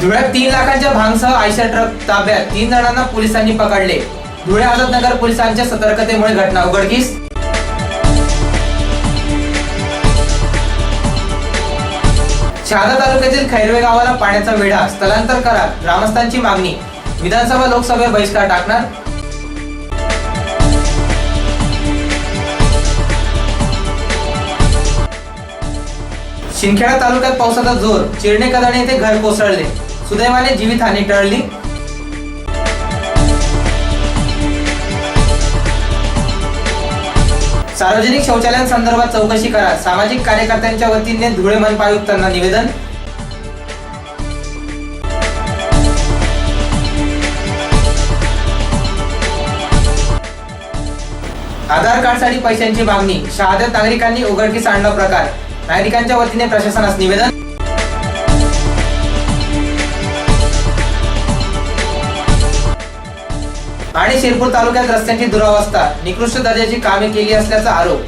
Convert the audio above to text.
धुळ्यात 3 लाखांच्या भांगसह Eicher truck ताब्यात, 3 जणांना पोलिसांनी पकडले. धुळे आझादनगर पोलिसांच्या सतर्कतेमुळे घटना उघडकीस. शहादा तालुक्यातील खैरवे गावाला पाण्याचा वेढा, स्थलांतर करा, ग्रामस्थांची मागणी. विधानसभा लोकसभेवर बहिष्कार टाकणार. शिंदखेडा तालुक्यात पावसाचा जोर, चिरणे कदाणे येथे घर कोसळले, सुदैवाने जीवितहानी टळली. सार्वजनिक शौचालयांसंदर्भात चौकशी करा, सामाजिक कार्यकर्त्यांच्या वतीने धुळे मनपा आयुक्तांना निवेदन. आधार कार्डसाठी पैशांची मागणी, शहाद्यात नागरिकांनी उघडकीस आणला प्रकार, नागरिकांच्या वतीने प्रशासनास निवेदन. आणि शिरपूर तालुक्यात रस्त्यांची दुरावस्था, निकृष्ट दर्जाची कामे केली असल्याचा आरोप.